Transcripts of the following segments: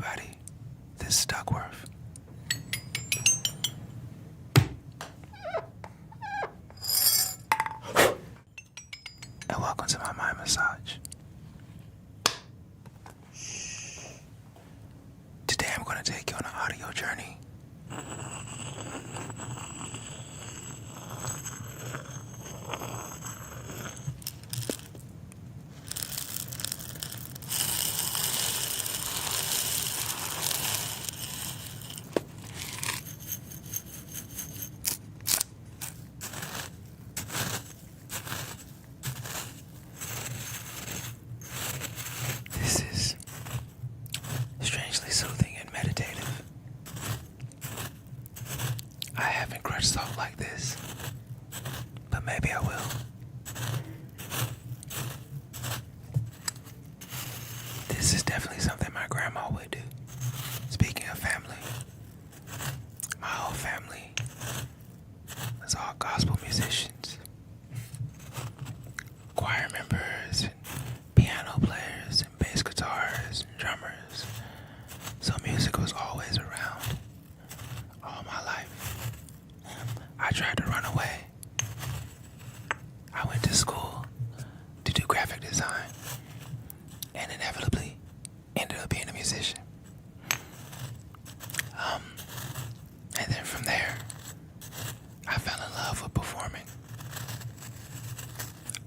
everybody. This is Duckwrth. And welcome to my mind massage. Today I'm going to take you on an audio journey. This is strangely soothing and meditative. I haven't crushed salt like this, but maybe I will. This is definitely something my grandma would do. Speaking of family, my whole family was all gospel musicians, choir members, and piano players, and bass guitarists, and drummers. So music was always around all my life. I tried to run away. I went to school to do graphic design and inevitably ended up being a musician. And then from there, I fell in love with performing.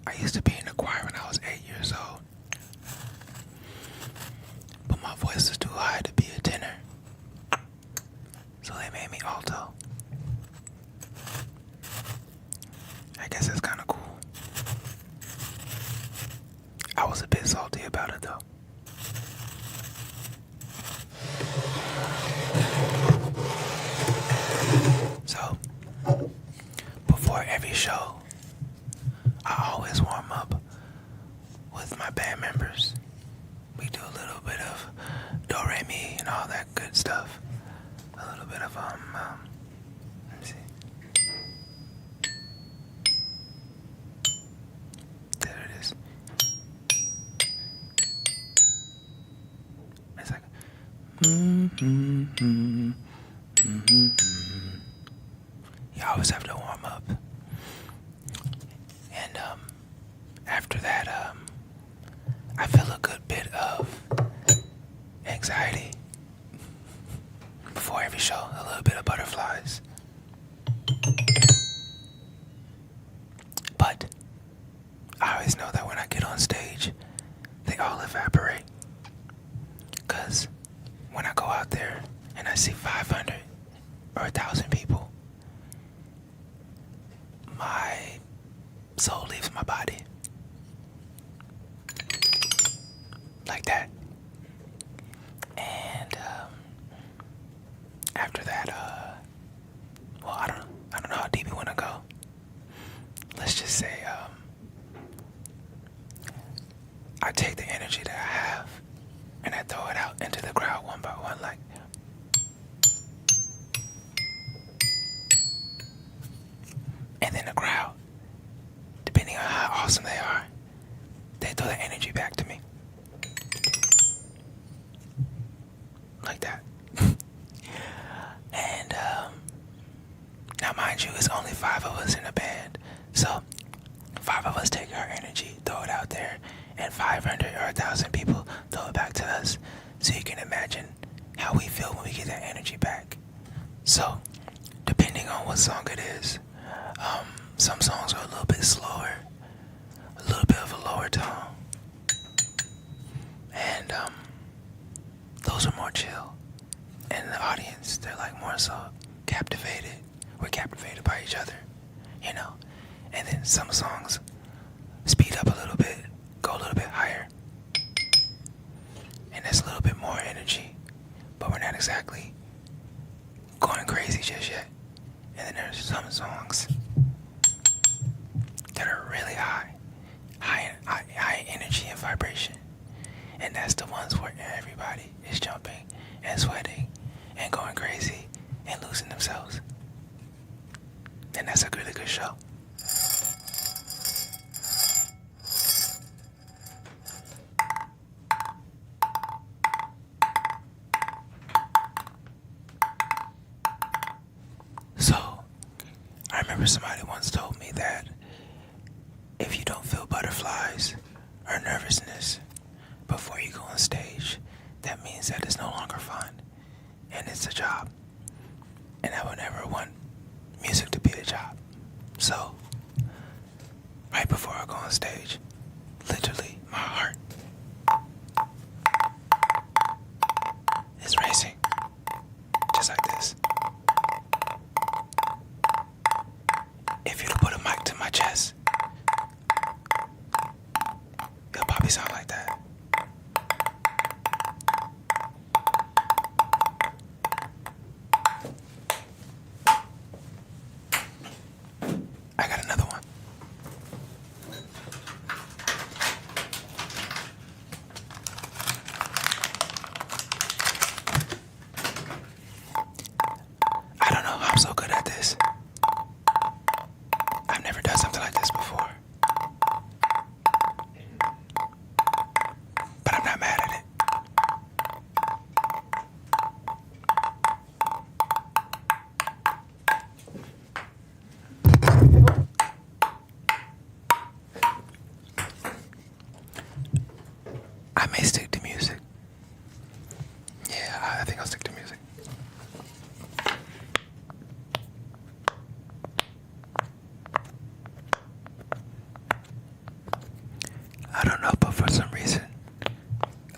I used to be in the choir when I was 8 years old, but my voice was too high to be a tenor, so they made me alto. I guess that's kind of cool. I was a bit salty about it though. So, before every show, I always warm up with my band members. We do a little bit of do, re, mi, and all that good stuff. A little bit of, let me see. There it is. It's like, You always have to warm up. And, after that, I feel a good bit of anxiety. Before every show, a little bit of butterflies. But I always know that when I get on stage, they all evaporate. 'Cause when I go out there and I see 500 or 1,000 people, my soul leaves my body. Like that. And after that, well, I don't know how deep you want to go. Let's just say I take the energy that I have and I throw it out into the crowd one by one, like. And then the crowd, depending on how awesome they are, they throw the energy back to me. Like that. And now mind you, it's only 5 of us in a band. So 5 of us take our energy, throw it out there, and 500 or 1,000 people throw it back to us. So you can imagine how we feel when we get that energy back. So depending on what song it is, some songs are a little bit slower, a little bit of a lower tone, and those are more chill. And the audience, they're like more so captivated. We're captivated by each other, you know. And then some songs speed up a little bit, go a little bit higher, and there's a little bit more energy, but we're not exactly going crazy just yet. And then there's some songs that are really high energy and vibration. And that's the ones where everybody is jumping and sweating and going crazy and losing themselves. And that's a really good show. remember somebody once told me that if you don't feel butterflies or nervousness before you go on stage, that means that it's no longer fun and it's a job. And I would never want music to be a job. So, right before I go on stage, literally my heart is racing, just like this. If you were to put a mic to my chest, it'll probably sound like that. I got another one. I don't know how I'm so good at this. I've never done something like this before. But I'm not mad at it. I may stick to music. Yeah, I think I'll stick to music. I don't know, but for some reason,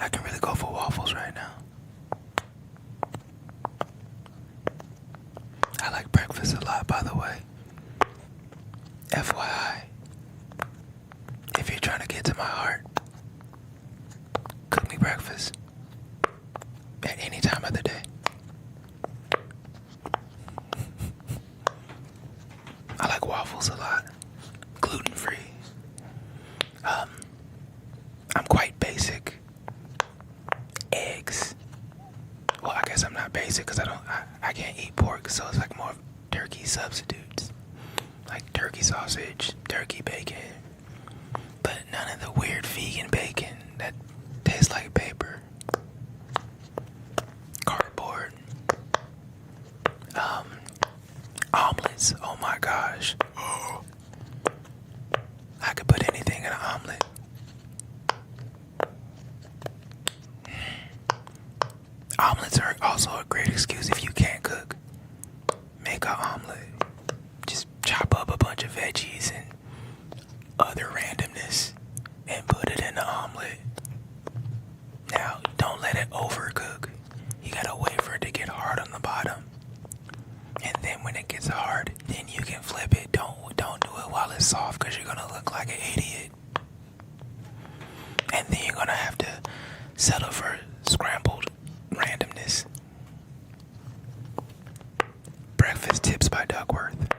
I can really go for waffles right now. I like breakfast a lot, by the way. FYI, if you're trying to get to my heart, cook me breakfast at any time of the day. I like waffles a lot, gluten-free. I'm quite basic. Eggs. Well, I guess I'm not basic because I can't eat pork, so it's like more turkey substitutes. Like turkey sausage, turkey bacon, but none of the weird vegan bacon that tastes like paper. Cardboard. Omelets. Oh my gosh. I could put anything in an omelet. Omelets are also a great excuse if you can't cook. Make an omelet. Just chop up a bunch of veggies and other randomness and put it in the omelet. Now, don't let it overcook. You gotta wait for it to get hard on the bottom. And then when it gets hard, then you can flip it. Don't do it while it's soft because you're gonna look like an idiot. And then you're gonna have to settle for scrambled randomness. Breakfast tips by Duckwrth.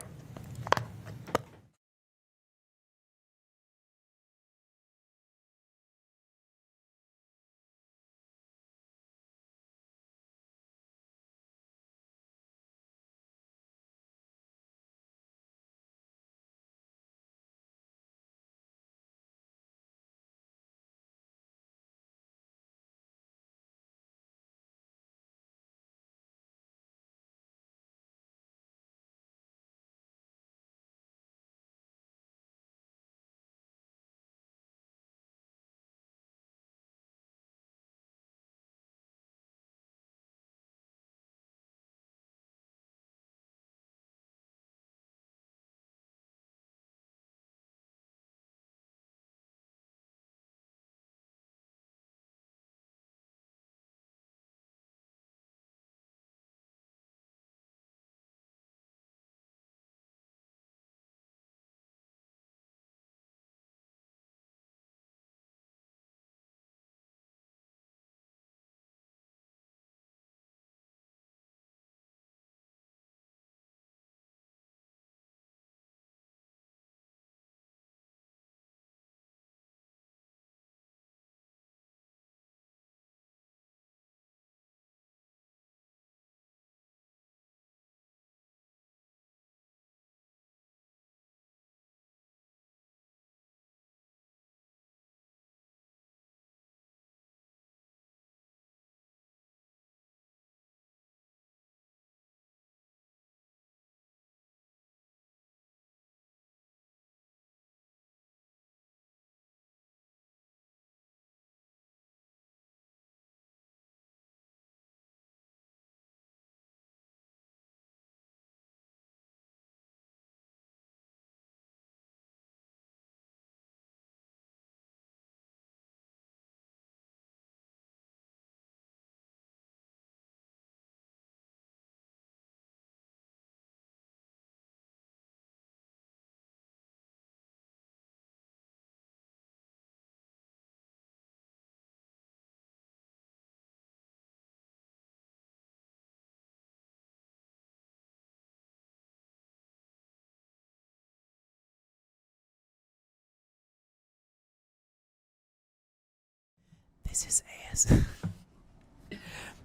This is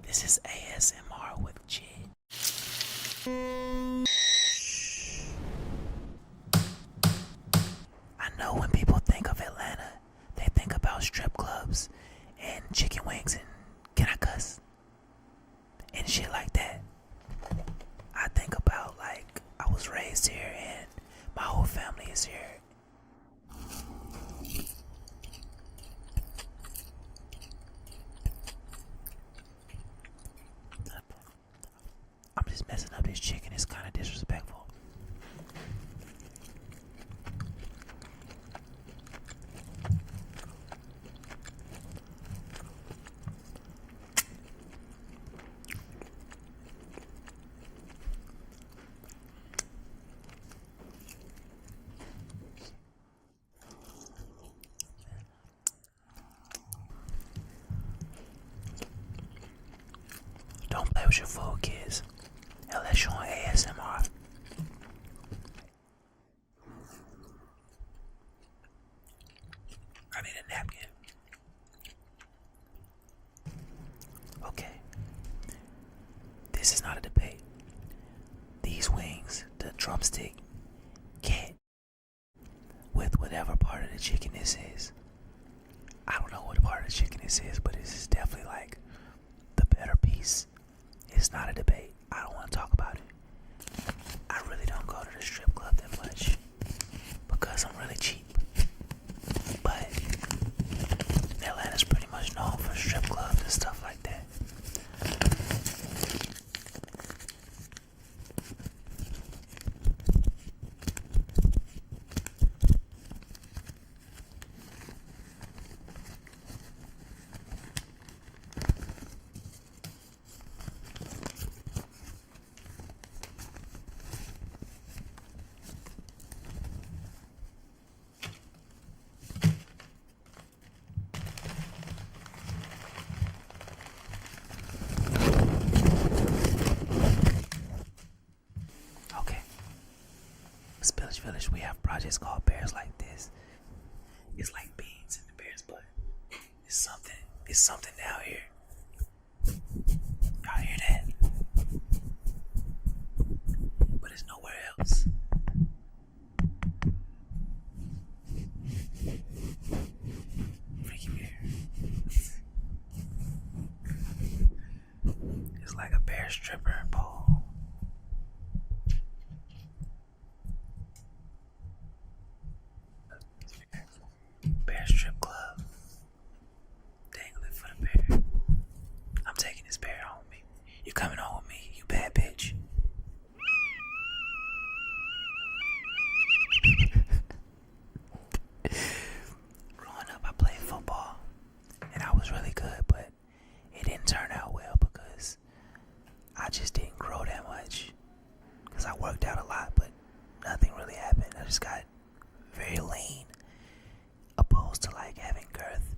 This is ASMR with JID. I know when people think of Atlanta, they think about strip clubs and chicken wings and can I cuss? And shit like that. I think about like I was raised here and my whole family is here. I'm just messing up this chicken. It's kind of disrespectful. Don't play with your food, kids. Unless you're on ASMR. I need a napkin. Okay. This is not a debate. These wings, the drumstick, can't with whatever part of the chicken this is. I don't know what part of the chicken this is, but this is definitely like the better piece. It's not a debate. I don't want to talk about it. I really don't go to the strip club that much because I'm really cheap. But Atlanta's pretty much known for strip clubs and stuff like that. Village, we have projects called Bears Like This. It's like beans in the bear's butt. It's something down here. Y'all hear that? But it's nowhere else. Freaky bear. It's like a bear stripper pole. Bear strip club. Dangling for the bear. I'm taking this bear home with me. You coming home with me, you bad bitch. Growing up, I played football. And I was really good, but it didn't turn out well because I just didn't grow that much. Because I worked out a lot, but nothing really happened. I just got very lean. Opposed to like having girth.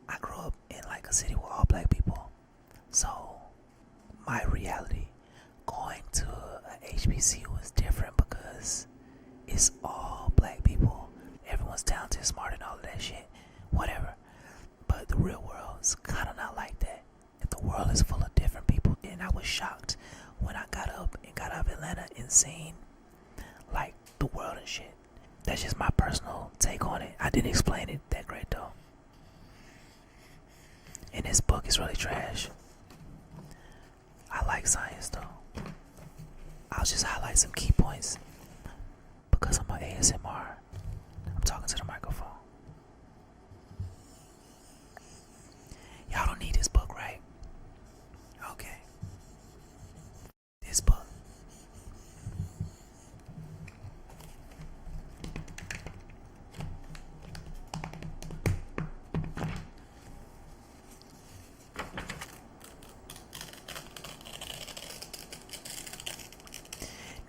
I grew up in like a city with all black people, so my reality going to a HBC was different because it's all black people. Everyone's talented, smart, and all of that shit, whatever. But the real world is kind of not like that. And the world is full of different people, and I was shocked when I got up and got out of Atlanta and seen like the world and shit. That's just my personal take on it. I didn't explain it that great though. And this book is really trash. I like science though. I'll just highlight some key points because I'm on ASMR. I'm talking to the microphone. Y'all don't need this book, right? Okay. This book.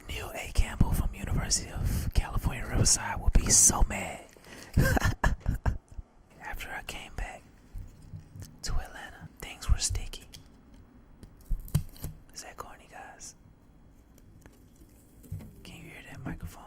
Neil A. Campbell from University of California, Riverside will be so mad. After I came back to Atlanta, things were sticky. Is that corny, guys? Can you hear that microphone?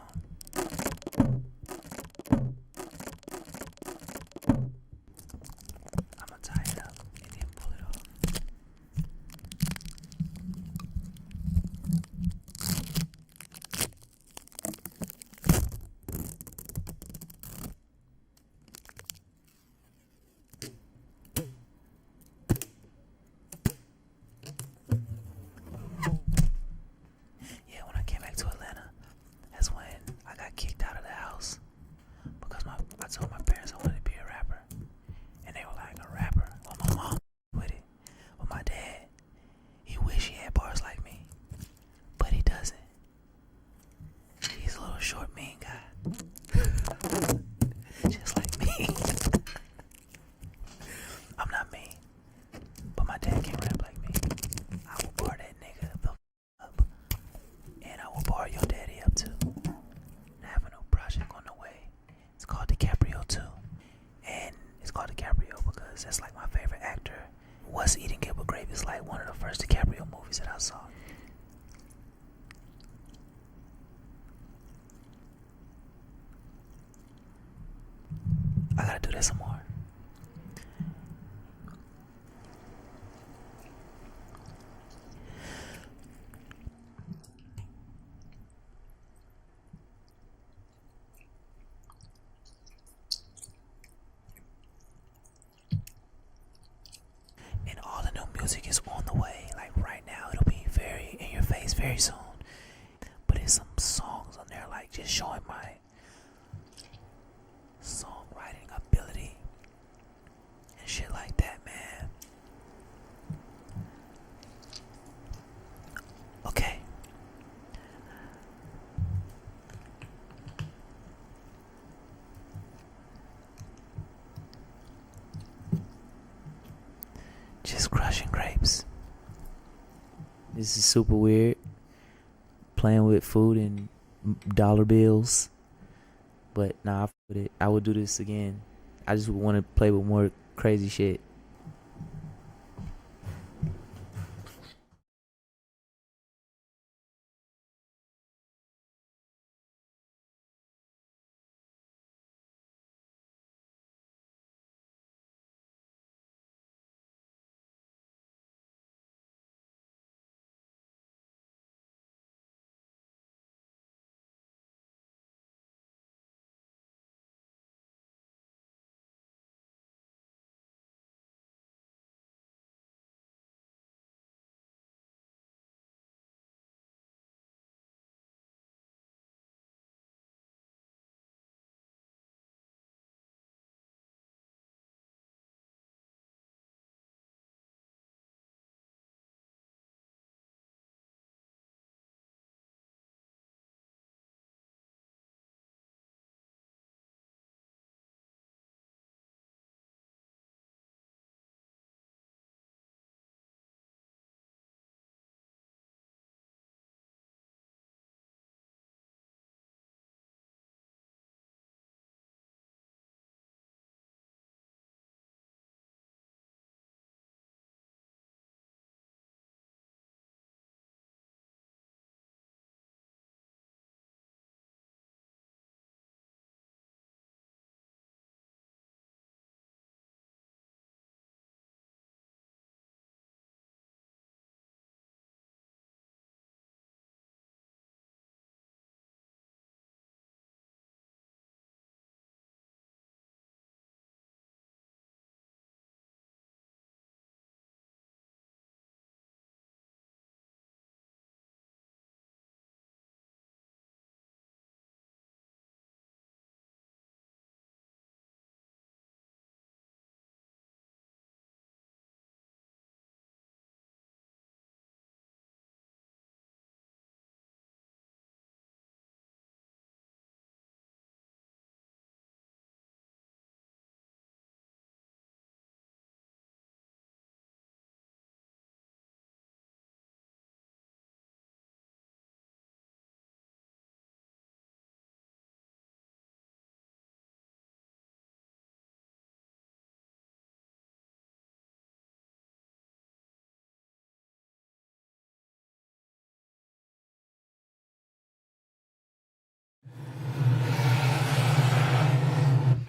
called DiCaprio because that's like my favorite actor. What's Eating Good with Gravy is like one of the first DiCaprio movies that I saw. I gotta do this some more. And all the new music is on the way. Like right now, it'll be very in your face very soon. But there's some songs on there like just showing my songwriting ability and shit like that, man. Okay. Just crushing grapes. This is super weird. Playing with food and dollar bills. But nah, I would do this again. I just want to play with more crazy shit.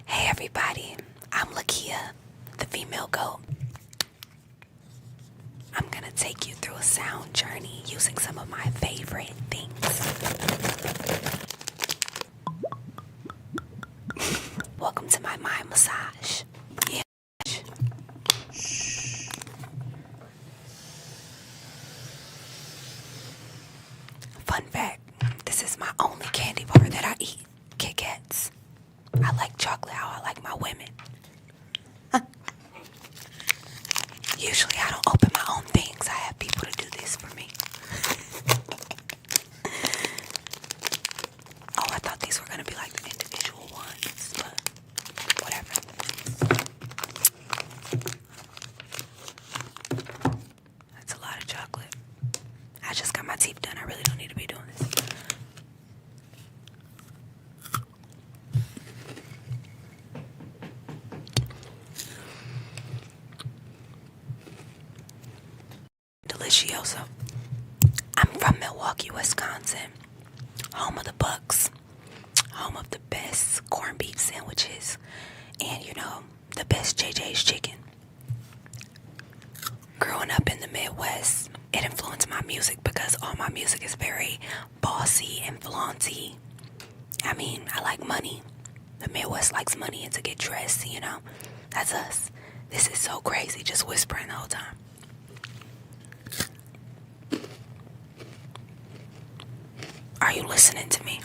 Hey everybody, I'm Lakeyah, the female goat. I'm gonna take you through a sound journey using some of my favorite things. Welcome to my mind massage. Yeah. Fun fact, this is my only candy bar that I eat, Kit Kats. I like chocolate how I like my women. Usually I don't open my own things. I have people to do this for me. Oh, I thought these were going to be like the individual ones, but whatever. That's a lot of chocolate. I just got my teeth done. I really don't need to be doing this. Chioso. I'm from Milwaukee, Wisconsin, home of the Bucks, home of the best corned beef sandwiches, and the best JJ's chicken. Growing up in the Midwest, it influenced my music because all my music is very bossy and flaunty. I mean, I like money. The Midwest likes money and to get dressed, That's us. This is so crazy, just whispering the whole time. Are you listening to me?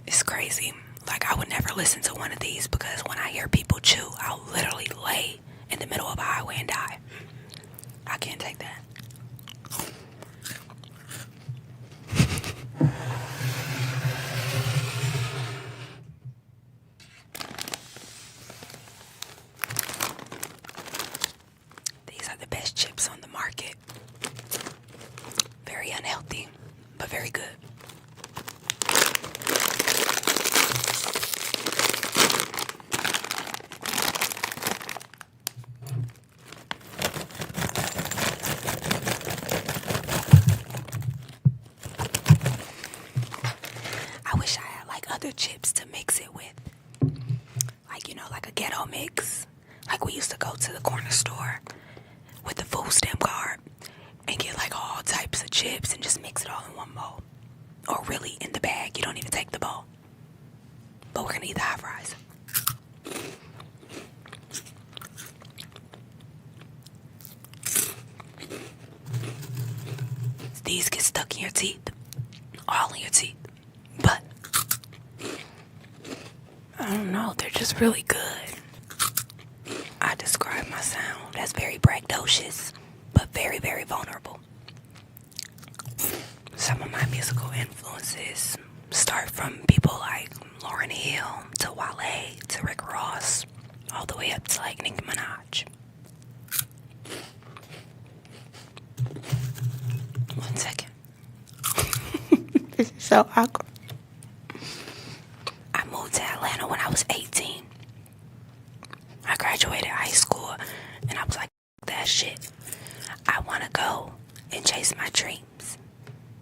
It's crazy. Like, I would never listen to one of these because when I hear people chew, I'll literally lay in the middle of a highway and die. I can't take that. These are the best chips on the market. Very unhealthy, but very good. I wish I had like other chips to mix it with. Like a ghetto mix. Like we used to go to the corner store with the food stamp card and get like all types of chips and just mix it all in one bowl. Or really in the bag, you don't even take the bowl. But we're gonna eat the hot fries. These get stuck in your teeth. All in your teeth. But I don't know, they're just really good. I describe my sound as very braggadocious, but very, very vulnerable. Some of my musical influences start from people like Lauryn Hill, to Wale, to Rick Ross, all the way up to like Nicki Minaj. One second. This is so awkward. I moved to Atlanta when I was 18. I graduated high school and I was like, that shit. I want to go and chase my dreams.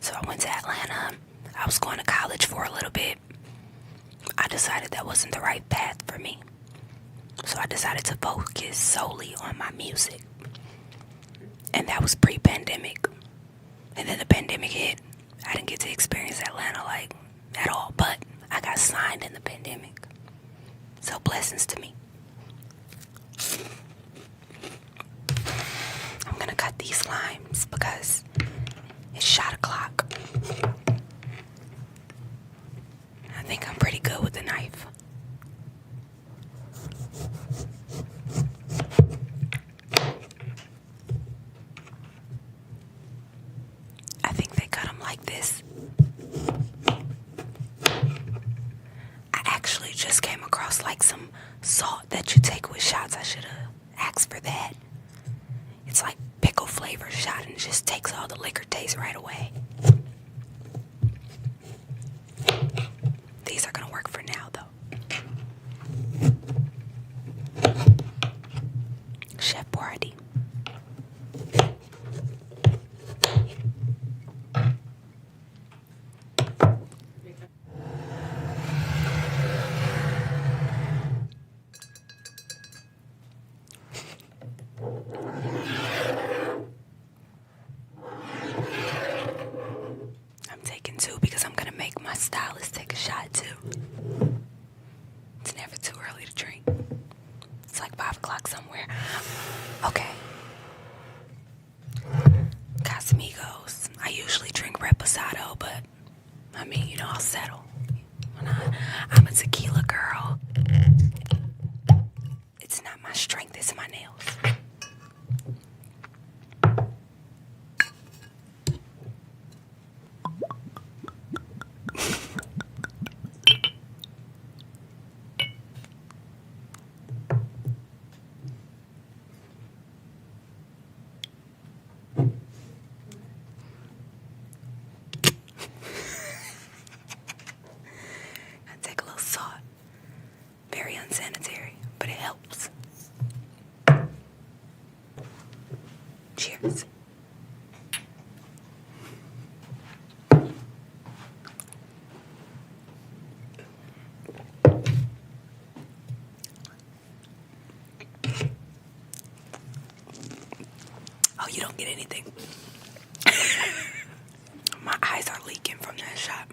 So I went to Atlanta. I was going to college for a little bit. I decided that wasn't the right path for me. So I decided to focus solely on my music. And that was pre-pandemic. And then the pandemic hit. I didn't get to experience Atlanta like at all. But I got signed in the pandemic. So blessings to me. I'm gonna cut these limes because it's shot o'clock. I think I'm pretty good with the knife. I think they cut them like this. I actually just came across like some salt that you take with shots. I should have asked for that. It's like pickle flavor shot and it just takes all the liquor taste right away. These are gonna work for now though. Chef Boyardee. I'm taking two because I'm gonna make my stylist take a shot too. It's never too early to drink. It's like 5 o'clock somewhere. Okay. Casamigos. I usually drink Reposado, but I mean, I'll settle. I'm a tequila girl. It's not my strength, it's my nails. Take a little salt. Very unsanitary, but it helps. get anything. My eyes are leaking from that shot.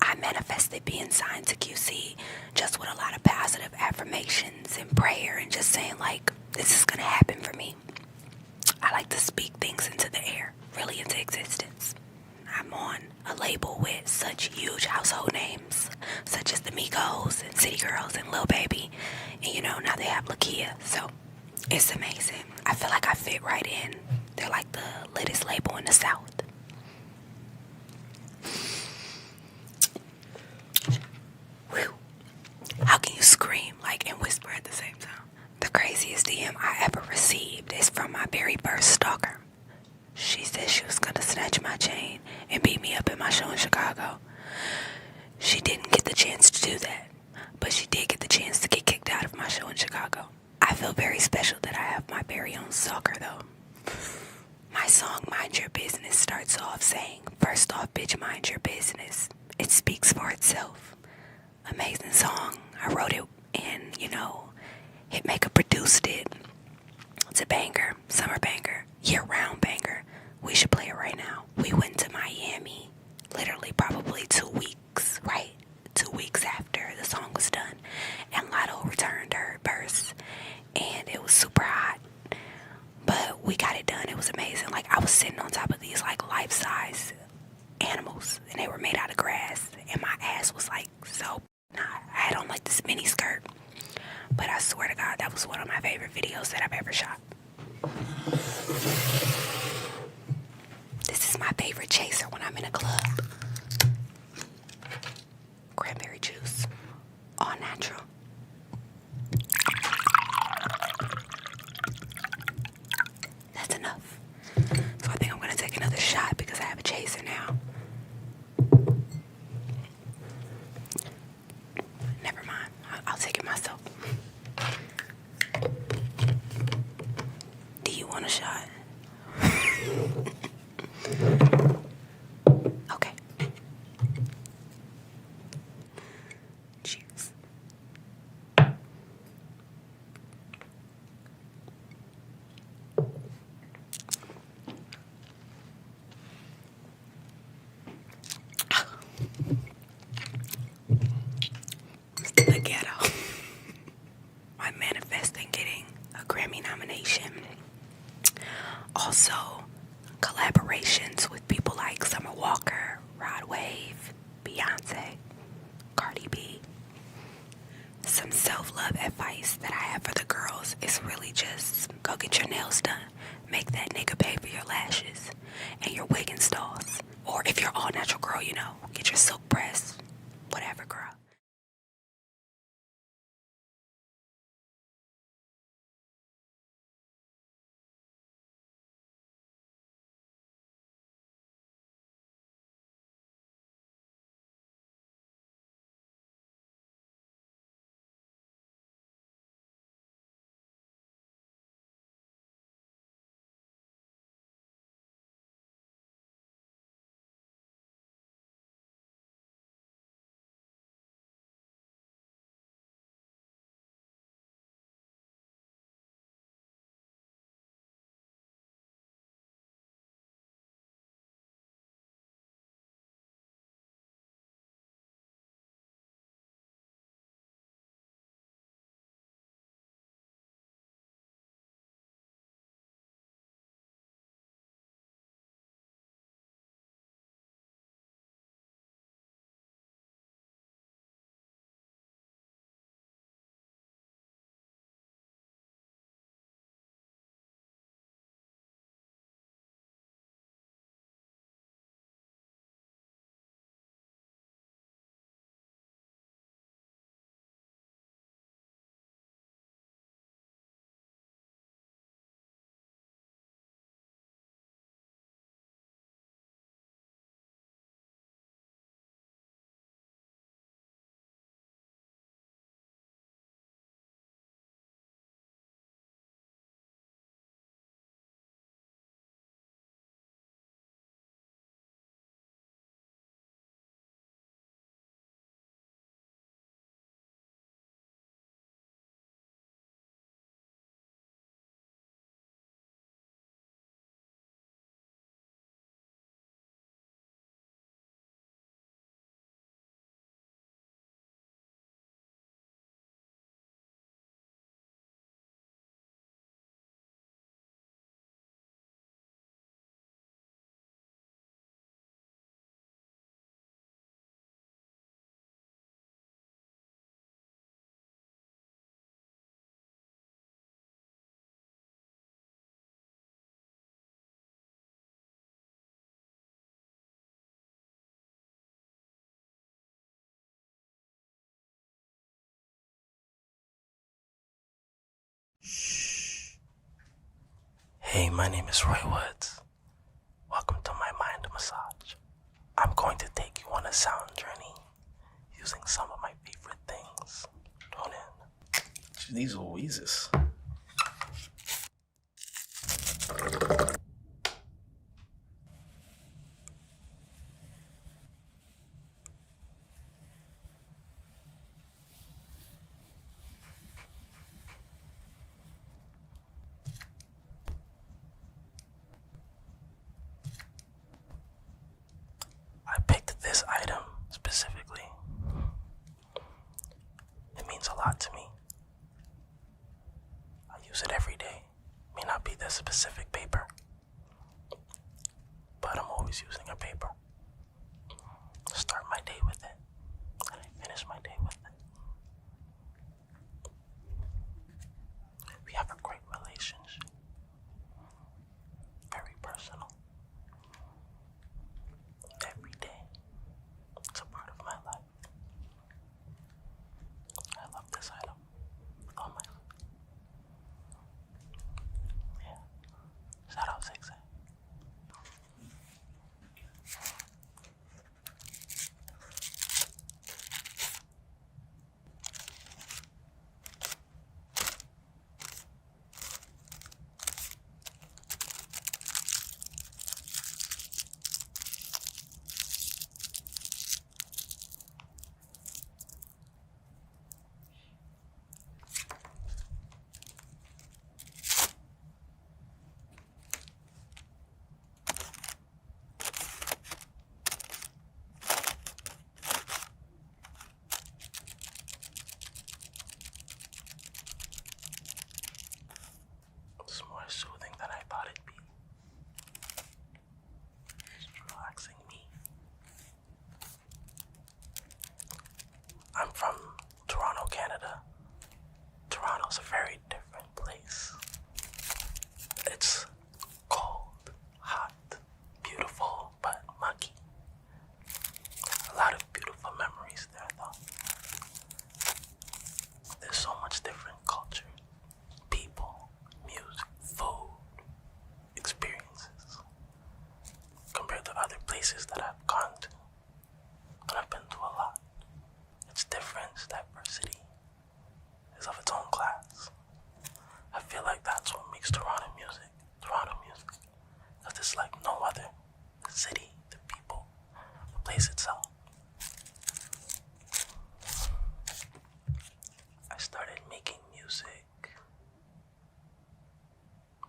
I manifested being signed to QC just with a lot of positive affirmations and prayer and just saying like, this is gonna happen for me. I like to speak things into the air, really into existence. I'm on a label with such huge household names, such as the Migos and City Girls and Lil Baby. And you know, now they have Lakeyah, so it's amazing. I feel like I fit right in. They're like the latest label in the South. Whew. How can you scream like and whisper at the same time? The craziest DM I ever received is from my very first stalker. She said she was gonna snatch my chain and beat me up at my show in Chicago. She didn't get the chance to do that, but she did get the chance to get kicked out of my show in Chicago. I feel very special that I have my very own stalker though. My song Mind Your Business starts off saying, first off, bitch, mind your business. It speaks for itself. Amazing song. I wrote it and, you know, Hitmaker produced it. It's a banger, summer banger, year-round banger. We should play it right now. We went to Miami, literally probably 2 weeks, right? 2 weeks after the song was done. And Lotto returned her verse, and it was super hot. But we got it done. It was amazing. Like, I was sitting on top of these, like, life-size animals, and they were made out of grass. And my ass was, like, so hot. I had on, like, this mini skirt. But I swear to God, that was one of my favorite videos that I've ever shot. This is my favorite chaser when I'm in a club. Cranberry juice. All natural. That's enough. So I think I'm going to take another shot because I have a chaser now. Never mind. I'll take it myself. Do you want a shot? Okay. Cheers. The ghetto. I'm manifesting getting a Grammy nomination. Also, collaborations with people like Summer Walker, Rod Wave, Beyonce, Cardi B. Some self-love advice that I have for the girls is really just go get your nails done. Make that nigga pay for your lashes and your wig installs. Or if you're all natural girl, you know, get your silk press. Whatever, girl. Hey, my name is Roy Woods. Welcome to my mind massage. I'm going to take you on a sound journey using some of my favorite things. Tune in. These Louises. I picked this item specifically. It means a lot to me. I use it every day. May not be this specific paper, but I'm always using a paper. Start my day with it, and I finish my day with it. We have a great relationship. Very personal. Every day. It's a part of my life. I love this item with all my heart. Yeah. Shout out Zeytoven. It's more soothing than I thought it'd be. It's relaxing me. I'm from Toronto, Canada. Toronto's a very different place. It's cold, hot, beautiful, but muggy. A lot of beautiful memories there, though. There's so much different culture, people, music, food, experiences, compared to other places that I've gone to. And I've been to a lot. Its difference, diversity, is of its own class. I feel like that's what makes Toronto music. Because it's like no other. The city, the people, the place itself. I started making music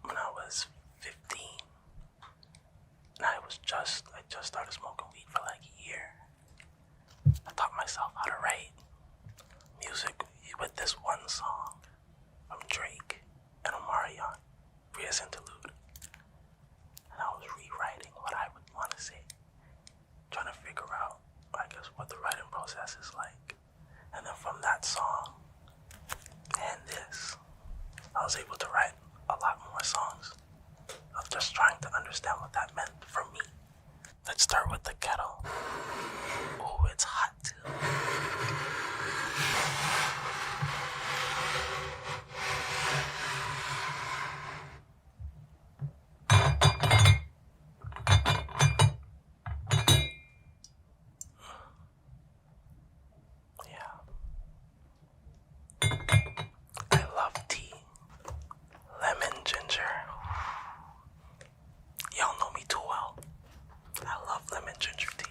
when I was 15. And I just started smoking weed for like a year. I taught myself how to write music with this one song from Drake and Omarion, Ria's Interlude. And I was rewriting what I would want to say, trying to figure out, I guess, what the writing process is like. And then from that song and this, I was able to write a lot more songs. I was just trying to understand what that meant for me. Let's start with the kettle. Oh, it's hot too. Yeah. I love tea. Lemon ginger. Y'all know me too well. I love lemon ginger tea.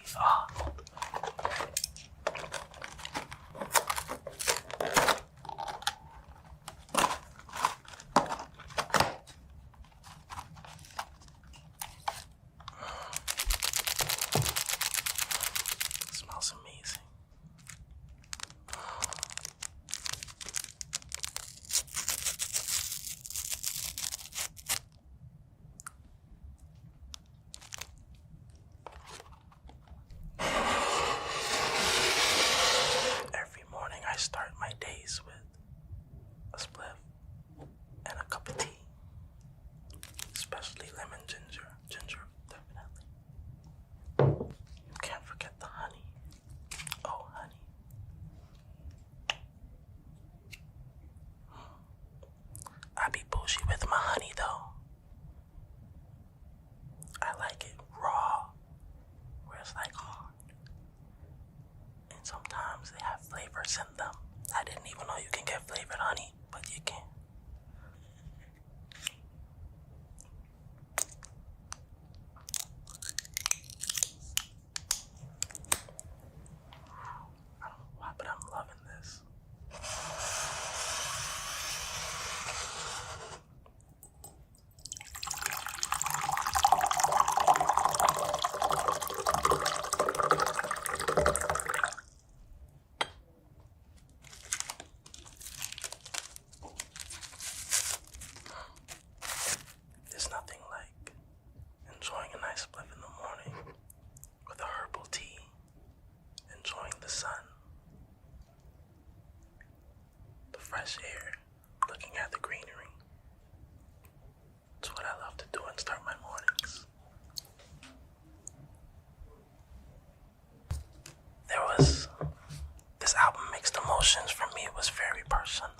emotions for me was very personal.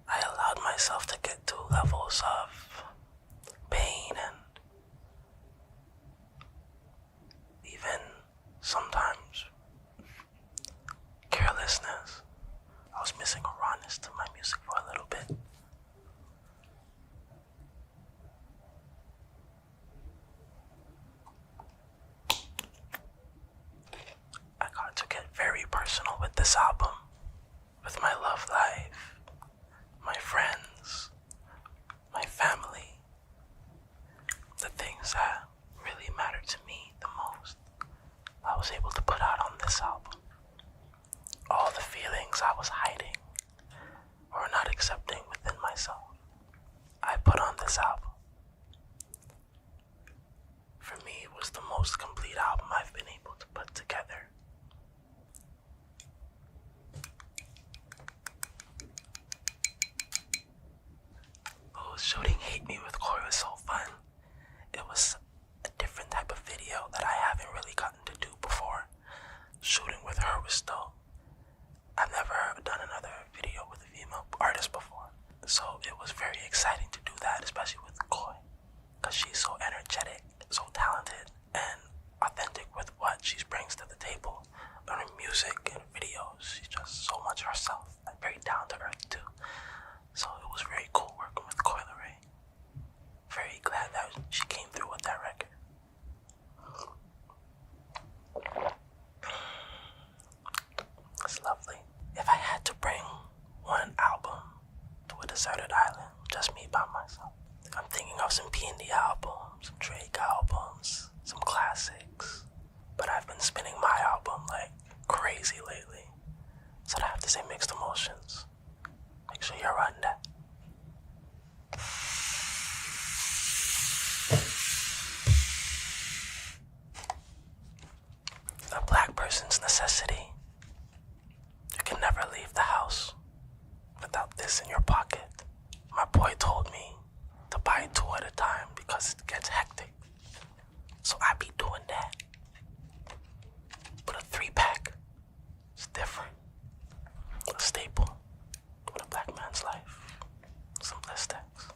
I allowed myself to get to levels of pain and even sometimes carelessness. I was missing a rawness to my music for a little bit. I got to get very personal with this album, with my love life, my friends, my family, the things that really matter to me the most. I was able to put out on this album. All the feelings I was hiding or not accepting within myself, I put on this album. For me, it was the most complete album I've been able to put together. Oh, shooting Hate Me with Corey was so fun. It was a different type of video that I haven't really gotten to do before. Shooting with her was dope. I've never done another video with a female artist before, so it was very exciting to do that, especially with Koi, because she's so energetic, so talented, and authentic with what she brings to the table. On her music and videos, she's just so much herself, and very down to earth too. So it was very cool working with Koi Ray. Very glad that she came through with that record. It's lovely. If I had to bring one album to a deserted island, just me by myself, I'm thinking of some P&D albums, some Drake albums, some classics. But I've been spinning my album like crazy lately. So I have to say mixed emotions. Make sure you're on that. A black person's necessity. You can never leave the house without this in your pocket. My boy told me to buy 2 at a time because it gets hectic. So I be doing that. But a 3-pack is different. A staple in a black man's life. Some stacks.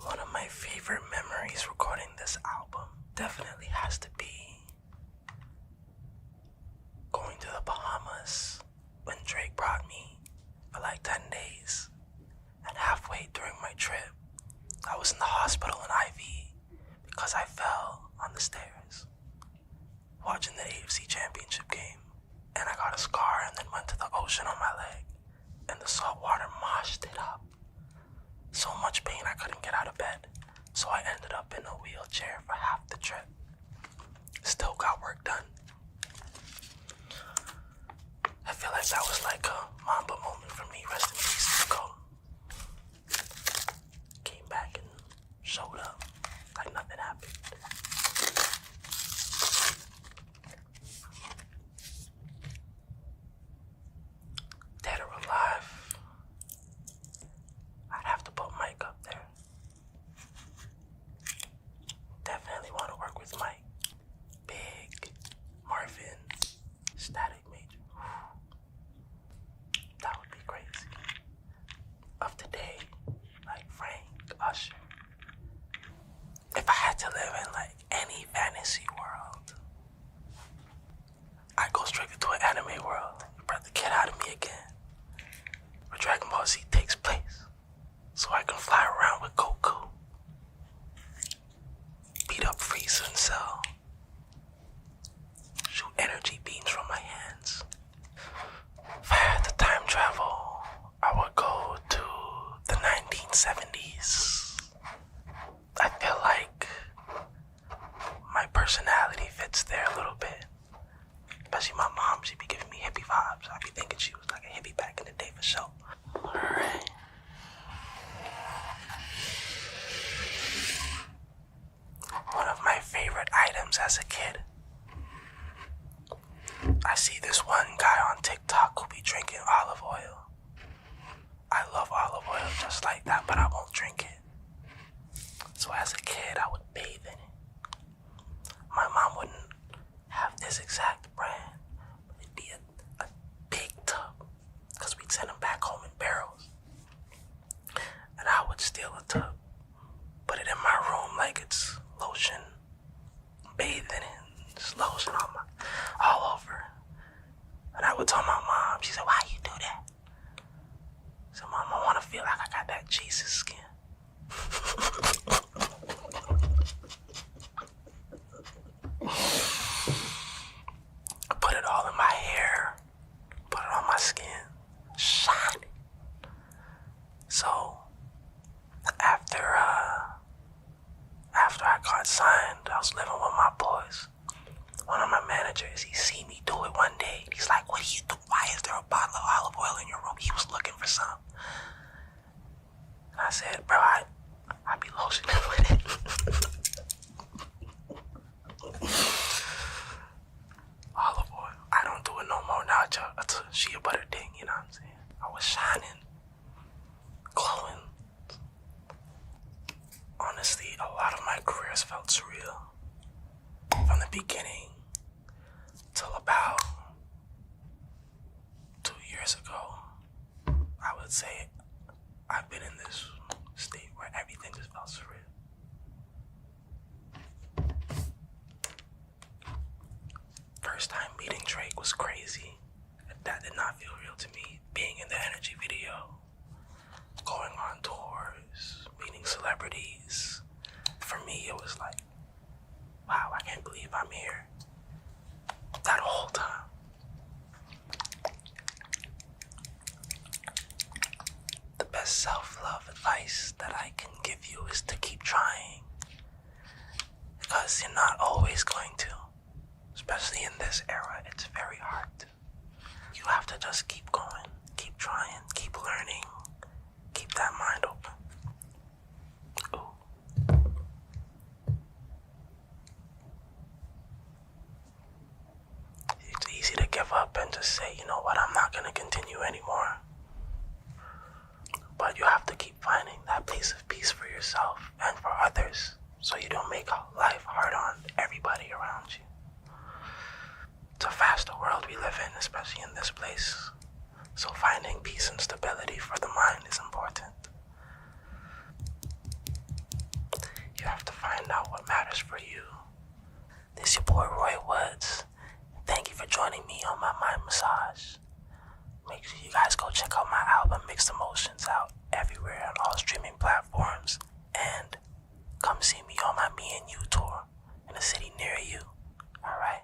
One of my favorite memories recording this album definitely has to be going to the Bahamas when Drake brought me for like 10 days. And halfway during my trip, I was in the hospital in IV because I fell on the stairs watching the AFC Championship game. And I got a scar and then went to the ocean on my leg. And the salt water moshed it up. So much pain I couldn't get out of bed. So I ended up in a wheelchair for half the trip. Still got work done. I feel like that was like a Mamba moment for me. Rest in peace, Nico. Came back and showed up like nothing happened. Dead or alive, I'd have to put Mike up there. Definitely want to work with Mike. Big, Marvin, Static Major. That would be crazy. Of today, like Frank, Usher. If I had to live in like any fantasy world, I'd go straight into an anime world. Brought the kid out of me again. Where Dragon Ball Z takes place. So I can fly around with Goku. Beat up Frieza and Cell. Shoot energy beams from my hands. If I had to time travel, I would go to the 1970s. I feel like my personality fits there a little bit. Especially my mom, she'd be giving me hippie vibes. I'd be thinking she was like a hippie back in the day for sure. Alright. One of my favorite items kid, I see this one guy on TikTok who be drinking olive oil. I love olive oil just like that, but I won't drink it. So as a kid, I would bathe in it. My mom wouldn't have this exact brand, but it'd be a big tub, because we'd send them back home in barrels. And I would steal a tub, put it in my room like it's lotion, bathe in it, just lotion all over. And I would tell my mom, she said, why you do that? I said, Mom, I want to feel like I got that Jesus skin. I put it all in my hair, put it on my skin, shine it. So after I got signed, I was living with my boys. One of my managers, he seen me do it one day. He's like, what do you do? Why is there a bottle of olive oil in your room? He was looking for some. And I said, bro, I be lotioning with it. Olive oil. I don't do it no more now. It's a shea butter thing, you know what I'm saying? I was shining, glowing. Honestly, a lot of my careers felt surreal. From the beginning till about 2 years ago, I would say I've been in this state where everything just felt surreal. First time meeting Drake was crazy. That did not feel real to me. Being in the Energy video, going on tours, meeting celebrities. For me, it was like, wow, I can't believe I'm here. That whole time. The best self-love advice that I can give you is to keep trying. Because you're not always going to. Especially in this era, it's very hard to. You have to just keep going, keep trying, keep learning, keep that mind open. Ooh. It's easy to give up and just say, you know what, I'm not going to continue anymore. But you have to keep finding that place of peace for yourself and for others, so you don't make life hard on everybody around you. It's a faster world we live in, especially in this place. So finding peace and stability for the mind is important. You have to find out what matters for you. This is your boy Roy Woods. Thank you for joining me on my mind massage. Make sure you guys go check out my album Mixed Emotions out everywhere on all streaming platforms. And come see me on my Me and You tour in a city near you. Alright?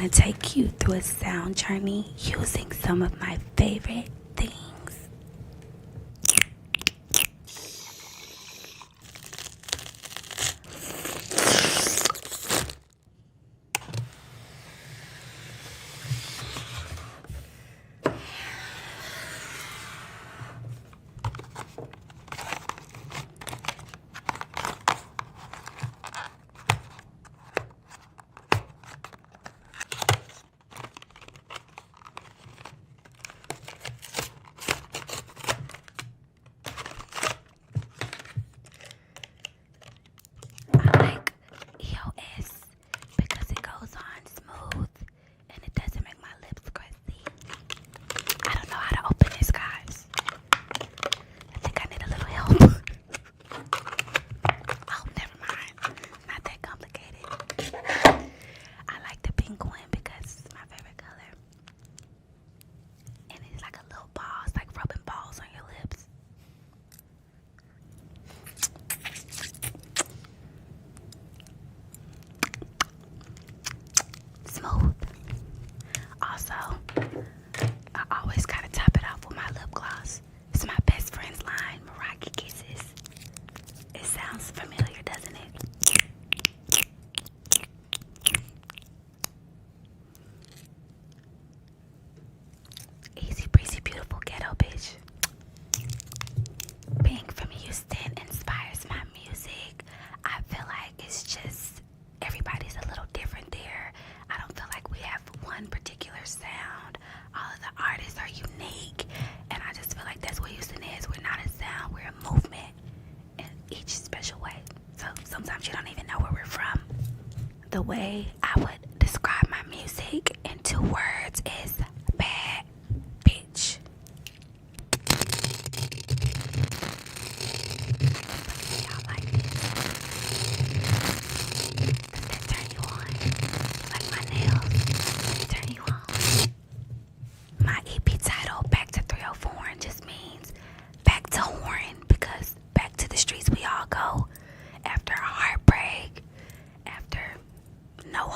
to take you through a sound journey using some of my favorite things. Smooth. Also, I always gotta top it off with my lip gloss. It's my best friend's line, Meraki Kisses. It sounds familiar, doesn't it? Easy breezy, beautiful ghetto bitch. Being from Houston inspires my music. I feel like it's just everybody's a little different there. I don't feel like we have one particular sound. All of the artists are unique, and I just feel like that's what Houston is. We're not a sound, we're a movement in each special way. So sometimes you don't even know where we're from. The way I would describe my music in 2 words is bad bitch. Y'all like this? Does that turn you on? Like my nails? Does it turn you on? My EP title, Back to 304, just means back to Horn, because back to the streets we all go after a heartbreak, after no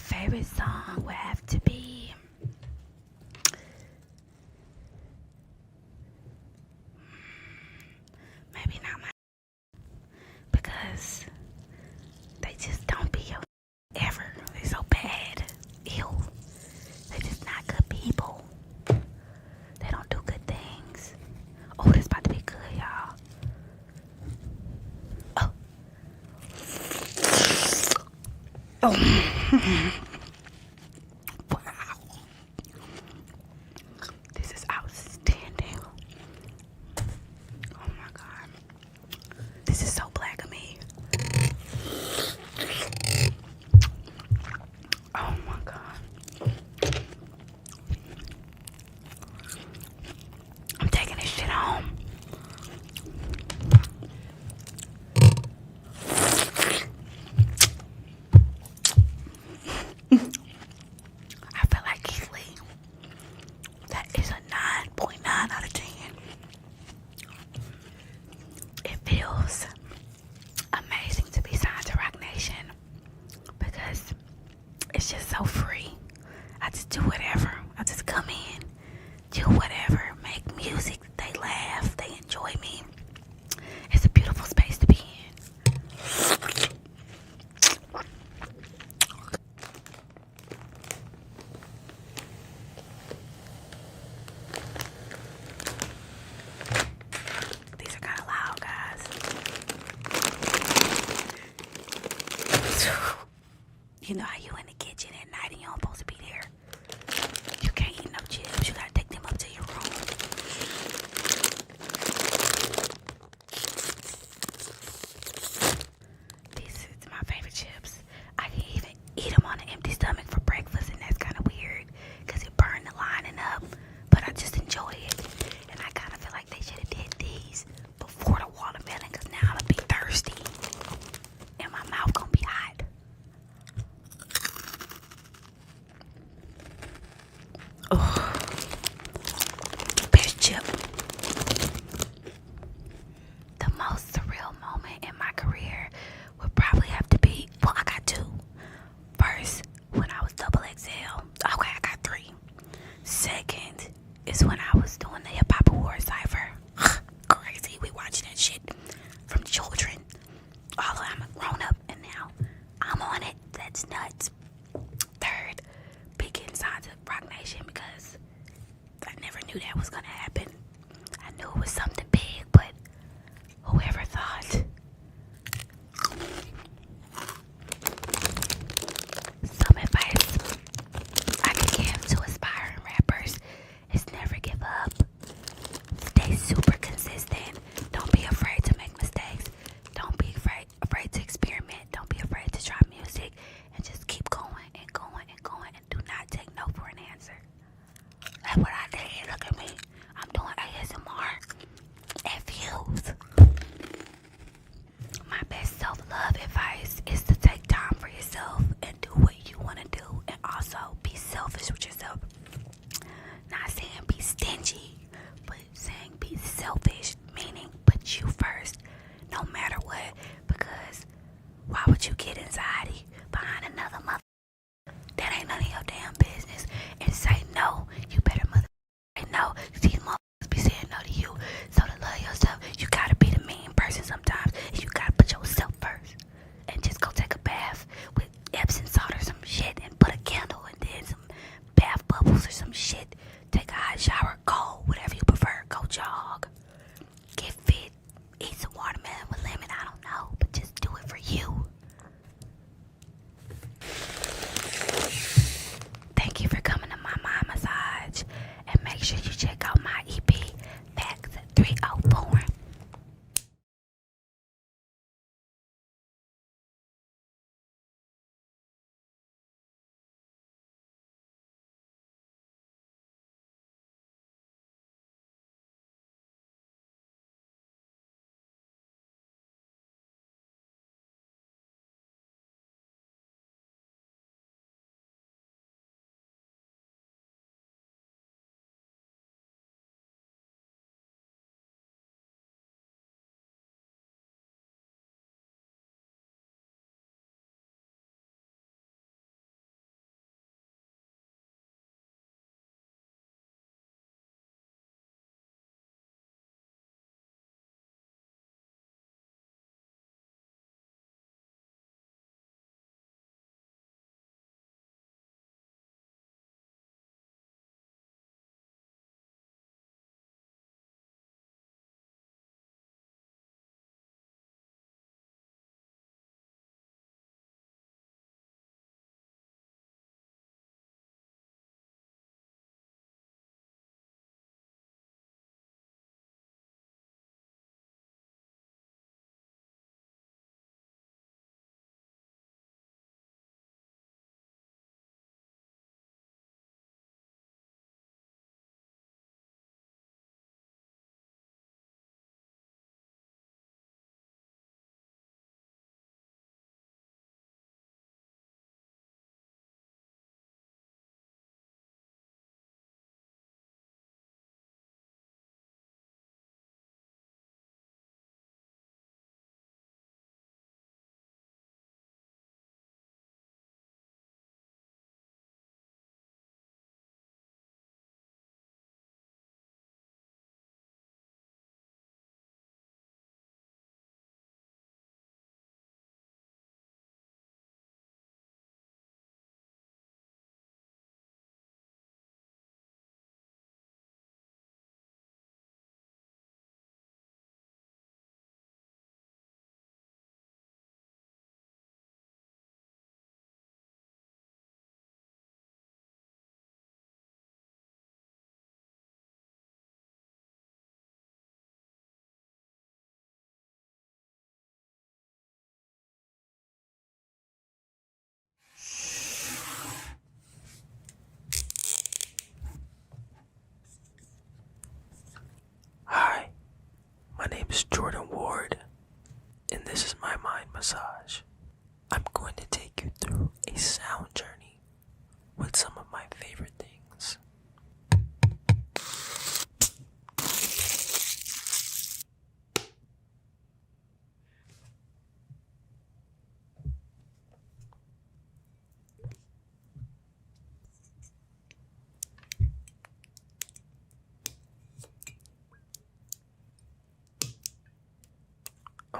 favorite song would have to be maybe not my, because they just don't be ever. They're so bad. Ew. They're just not good people. They don't do good things. Oh, this about to be good, y'all. Oh. Oh. Wow. This is outstanding. Oh my God. This is so black of me. Oh my God. I'm taking this shit home. I feel like Keith Lee. That is a 9.9 out of 10. It feels amazing to be signed to Rock Nation because it's just so free. I just do whatever. I just come in, do whatever, make music. They laugh, they enjoy me. It's a beautiful space to be in. These are kind of loud, guys. You know how you in the kitchen at night and you don't supposed to be there. You can't eat no chips. You gotta take them up to your room. These is my favorite chips. I can even eat them on an empty stomach for breakfast, and that's kind of weird because it burned the lining up. But I just enjoy it, and I kind of feel like they should have did these before the watermelon, because now I'm gonna be thirsty and my mouth gonna be hot. Oh, best chip. The most surreal moment in my career would probably have to be, well, I got two. First, when I was double XL. Okay, I got three. Second is when I was doing the Hip Hop Awards Cypher. Crazy, we watching that shit from children. Although I'm a grown up and now I'm on it. That's nuts. Third, big inside to Rock Nation because I never knew that was gonna happen. I knew it was something big, but whoever thought? Some advice I can give to aspiring rappers is never give up. Stay super consistent. Don't be afraid to make mistakes. Don't be afraid to experiment. Don't be afraid to try music, and just keep going and going and going, and do not take no for an answer. That's what I did. Look at me. I'm doing ASMR and views. My best self-love advice is to take time for yourself and do what you want to do, and also be selfish with yourself. Not saying be stingy, but saying be selfish, meaning put you first no matter what, because why would you get anxiety behind another mother? That ain't none of your damn business. And say no. You better mother say no. These motherfuckers be saying no to you. So to love yourself, you gotta be the mean person sometimes. And you gotta put yourself first. And just go take a bath with Epsom salt or some shit and put a candle and then some bath bubbles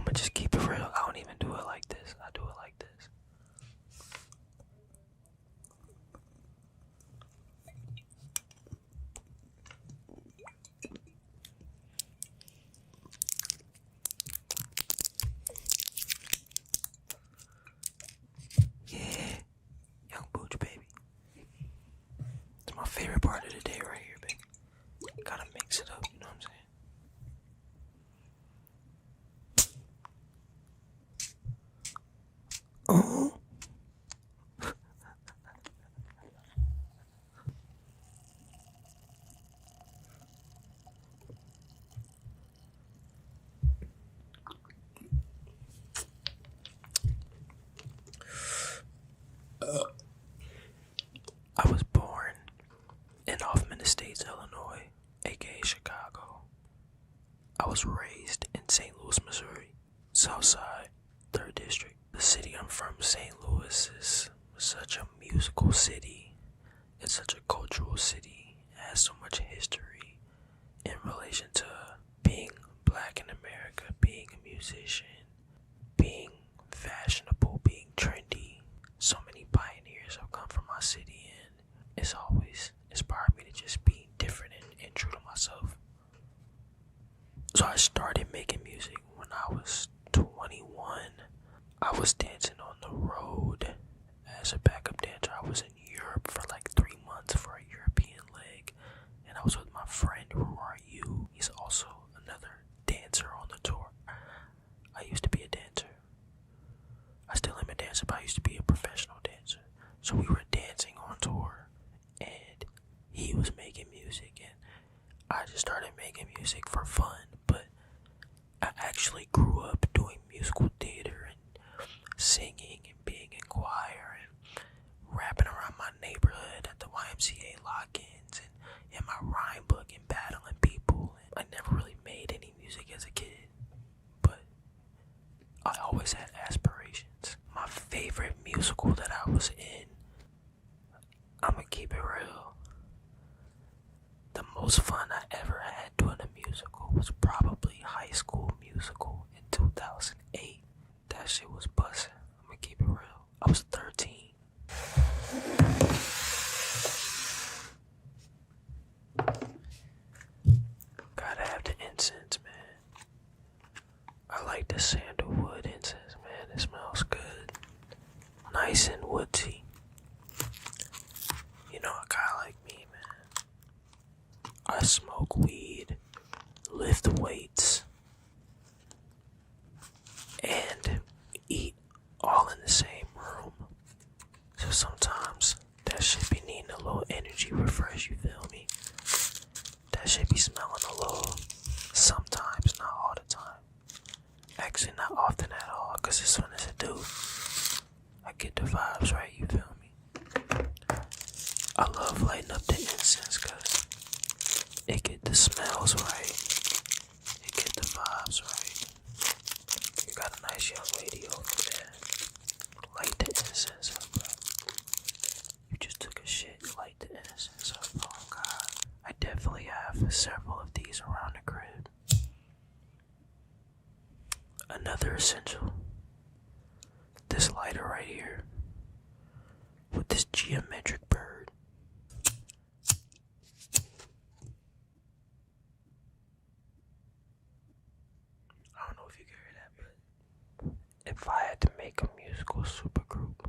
I'ma just keep it real. I don't even do it like this. I do it like this. Yeah, young booch baby. It's my favorite part of the day right here, baby. Gotta mix it up, you know what I'm saying? Oh. I was born in Hoffman Estates, Illinois, aka Chicago. I was raised in St. Louis, Missouri, Southside, 3rd District. The city I'm from, St. Louis, is such a musical city. It's such a cultural city. It has so much history in relation to being black in America, being a musician, being fashionable, being trendy. So many pioneers have come from my city, and it's always inspired me to just be different and true to myself. So I started making music when I was 21. I was dancing on the road as a backup dancer. I was in Europe for like 3 months for a European leg, and I was with my friend Roy. He's also another dancer on the tour. I used to be a dancer. I still am a dancer, but I used to be a professional dancer. So we were dancing on tour, and he was making music, and I just started making music for fun. But I actually grew up doing musical theater and singing and being in choir and rapping around my neighborhood at the YMCA lock-ins and in my rhyme book and battling people. And I never really made any music as a kid, but I always had aspirations. My favorite musical that I was in, I'ma keep it real, the most fun I ever had doing a musical was probably High School Musical in 2008. That shit was bussin'. I'ma keep it real. I was 13. Gotta have the incense, man. I like the sandalwood incense, man. It smells good. Nice and woodsy. You know, a guy like me, man. I smoke weed, lift weights, and eat all in the same room. So sometimes that shit be needing a little energy refresh, you feel me? That shit be smelling a little sometimes, not all the time. Actually, not often at all, cause as soon as I do, I get the vibes right, you feel me? I love lighting up the incense, cause it get the smells right, it get the vibes right. You got a nice young lady over there. Light the incense up, bro. You just took a shit, light the incense up. Oh God. I definitely have several of these around the crib. Another essential, this lighter right here with this geometric bird. I don't know if you can hear that, but if I had to make a musical supergroup,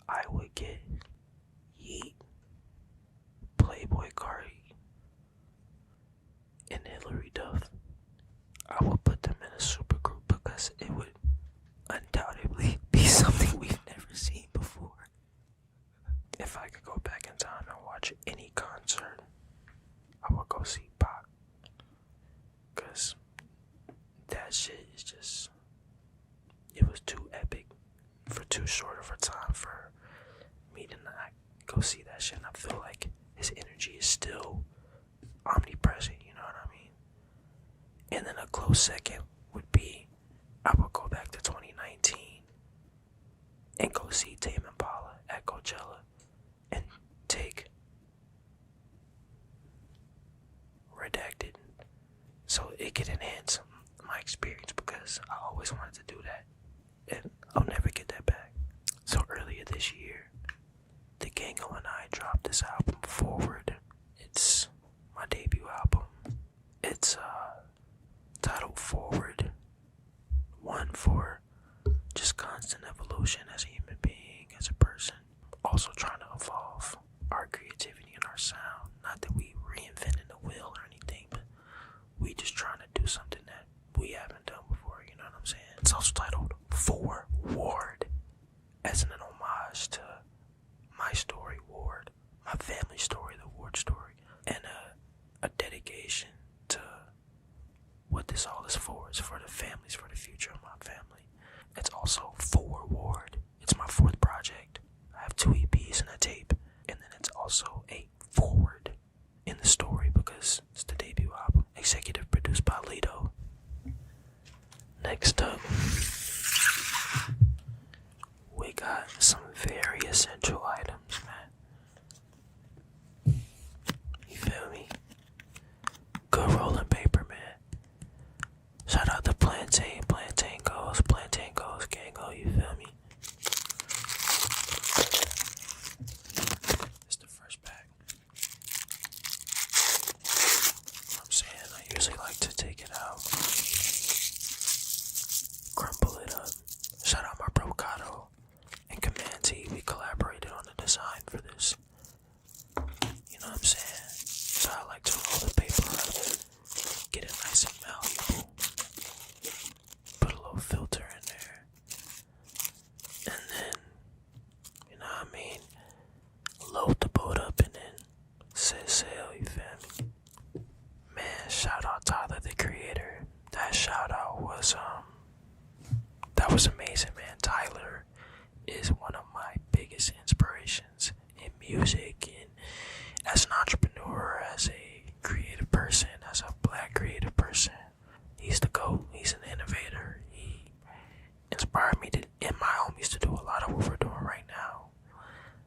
I would get Yeet, Playboy Cardi, and Hillary Duff. I would put them in a supergroup because it would undoubtedly be something we've never seen before. If I could go back in time and watch any concert, I would go see Pac. Cause that shit is just, it was too epic for too short of a time for me to not go see that shit. And I feel like his energy is still omnipresent, you know what I mean? And then a close second would be, I would go back to 2019 and go see Tame Impala at Coachella and take Redacted so it could enhance my experience. this album Forward. It's my debut album. It's titled Forward. One for just constant evolution as a human being, as a person. Also trying to evolve our creativity and our sound. Not that we reinvented the wheel or anything, but we just trying to do something that we haven't done before, you know what I'm saying? It's also titled Forward, as an homage to my story, Ward, my family story, the Ward story, and a dedication to what this all is for. It's for the families, for the future of my family. It's also Forward. It's my 4th project. I have 2 EPs and a tape, and then it's also a forward in the story because it's the debut album. Executive produced by Lito. Next up, we got some very essential items, man. You feel me? Good rolling paper, man. Shout out to Plantain goes, gang go, you feel me? It's the first pack. I'm saying I usually like to take it out, crumple it up. Shout out my bro Kato and Command T. We collaborated on the design for this. You know what I'm saying? So I like to roll the paper up, get it nice and malleable, put a little filter in there, and then, you know what I mean, load the boat up and then set sail, you feel me? Man, shout out Tyler the Creator. That shout out was that was amazing, man. Tyler is one of my biggest inspirations in music and as an entrepreneur, as a creative person, as a black creative person. He's the GOAT. He's an innovator. He inspired me and my homies to do a lot of what we're doing right now.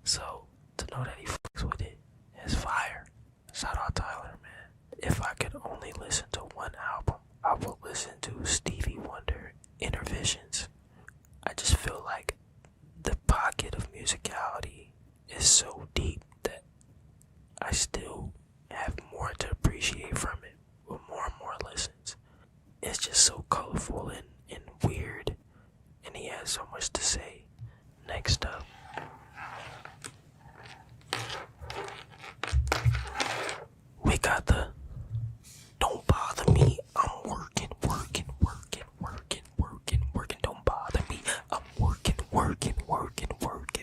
So to know that he fucks with it is fire. Shout out Tyler, man. If I could only listen to one album, I would listen to Stevie Wonder, Inner Visions. I just feel like the pocket of musicality is so deep that I still have more to appreciate from it with more and more listens. It's just so colorful and weird, and he has so much to say. Next up, we got the Don't Bother Me, I'm working, don't bother me, I'm working.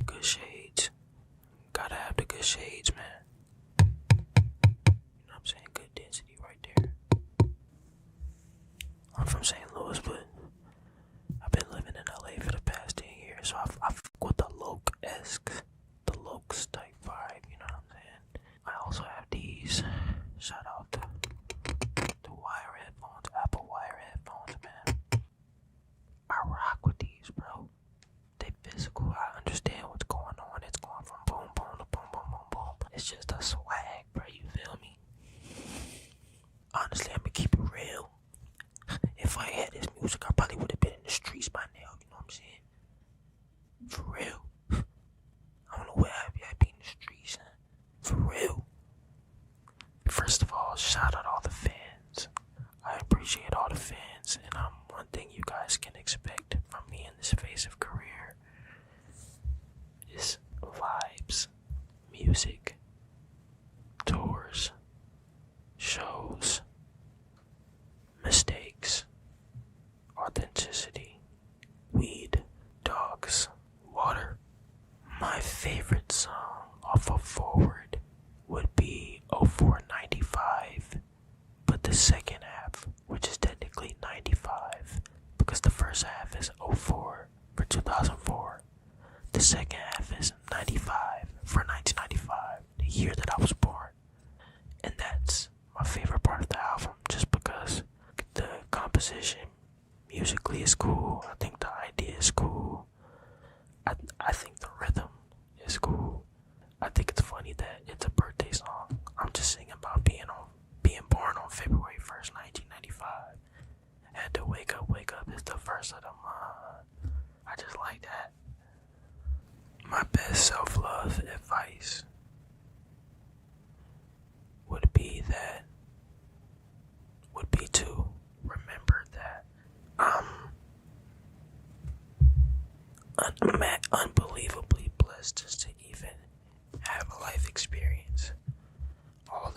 Good shades. Gotta have the good shades, man. You know what I'm saying? Good density right there. I'm from St. Louis, but I've been living in LA for the past 10 years, so I fuck with the the Lokes type vibe, you know what I'm saying? I also have these. Shout out to the wire headphones, Apple wire headphones, man. I rock with these, bro. They physical. I understand what's going on. It's going from boom, boom to boom, boom, boom, boom. It's just a swag, bro. You feel me? Honestly, I'm gonna keep it real. If I had this music, I probably would have been in the streets by now. You know what I'm saying? For real. I don't know where I'd be in the streets, huh? For real. First of all, shout out all the fans. I appreciate all the fans, and one thing you guys can expect from me in this phase of career is vibes, music, tours, shows, mistakes, authenticity, weed, dogs, water. My favorite song off of Forward would be 0495, but the second half, which is technically 95, because the first half is 04 for 2004. The second half is 95 for 1995, the year that I was born. And that's my favorite part of the album, just because the composition musically is cool. I think the idea is cool. I think the rhythm is cool. I think it's funny that it's a birthday song. I'm just singing about being born on February 1st, 1995. Had to wake up is the first of the month. I just like that. My best self-love advice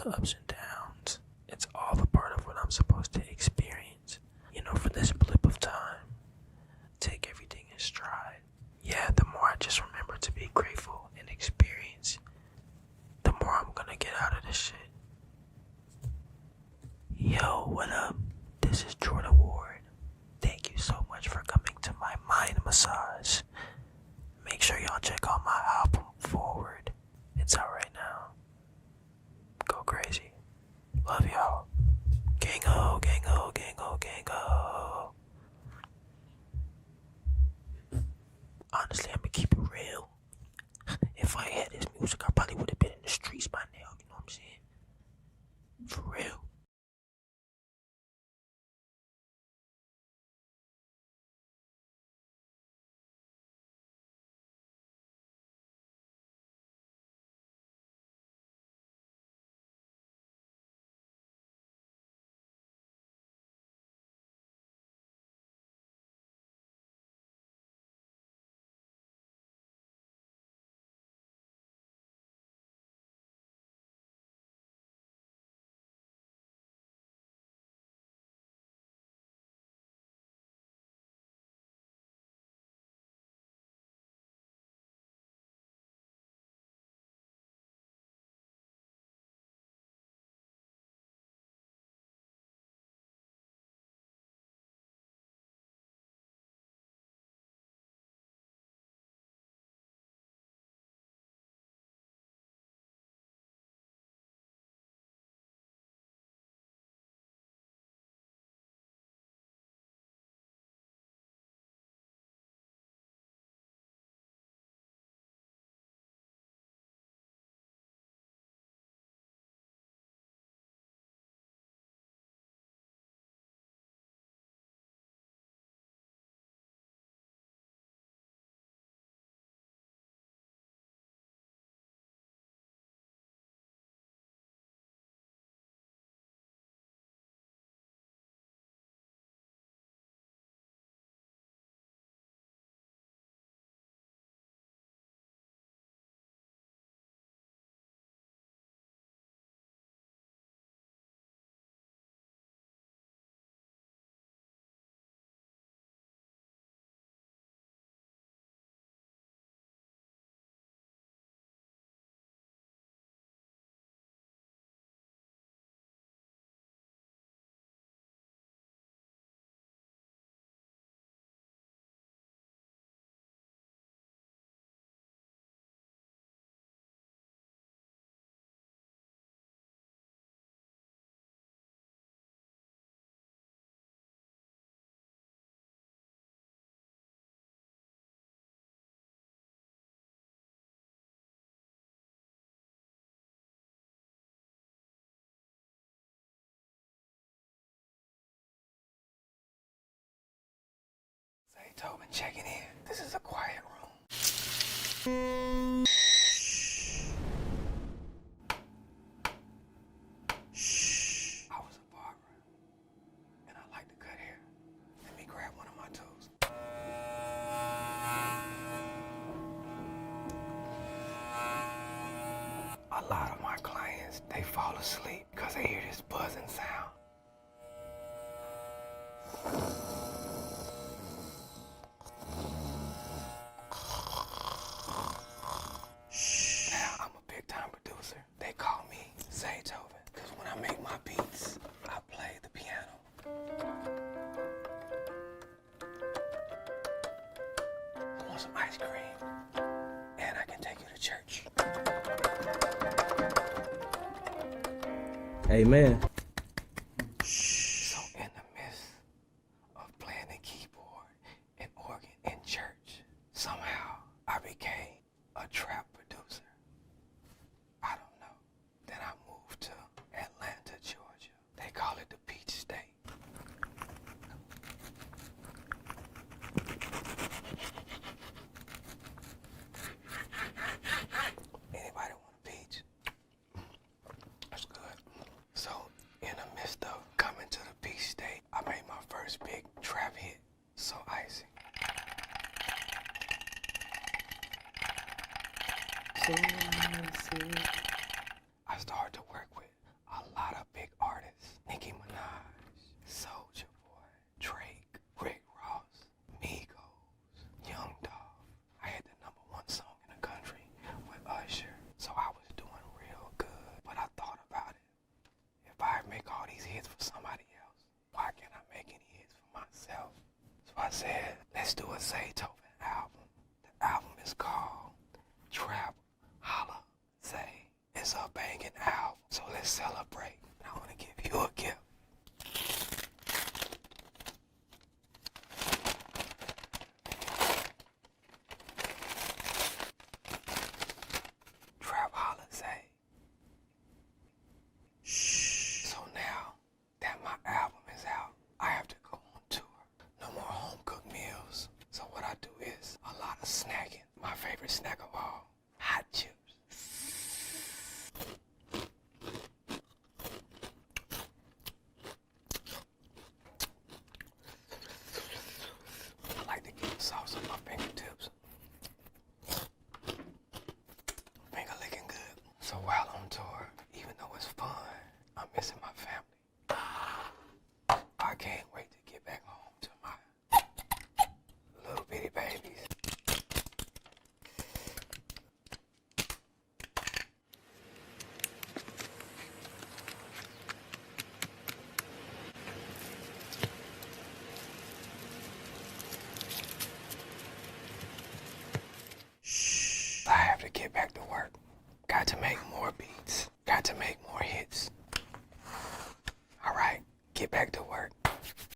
the ups and downs. It's all a part of what I'm supposed to experience, for this blip of time. Take everything in stride. Yeah, the more I just remember to be grateful and experience, the more I'm gonna get out of this shit. Yo, what up? This is Jordan Ward. Thank you so much for coming to my mind massage. Make sure y'all check out my album, Forward. It's out right now. Go crazy. Love y'all. Gang-o, gang-o, gang-o, gang-o. Honestly, I'm gonna keep it real. If I had this music, I probably would have been in the streets by now. You know what I'm saying? For real. Zeytoven checking in. This is a quiet room. I was a barber, and I like to cut hair. Let me grab one of my tools. A lot of my clients, they fall asleep because they hear this buzzing sound. Now, I'm a big-time producer. They call me Zeytoven because when I make my beats, I play the piano. I want some ice cream, and I can take you to church. Amen. So in the midst of playing the keyboard and organ in church, somehow I became a trap producer. I don't know. Then I moved to Atlanta, Georgia. They call it the Peach State. Anybody want a peach? That's good. So, in the midst of coming to the Peach State, I made my first big trap hit, So Icy. So icy. I started to work with to work. Got to make more beats. Got to make more hits.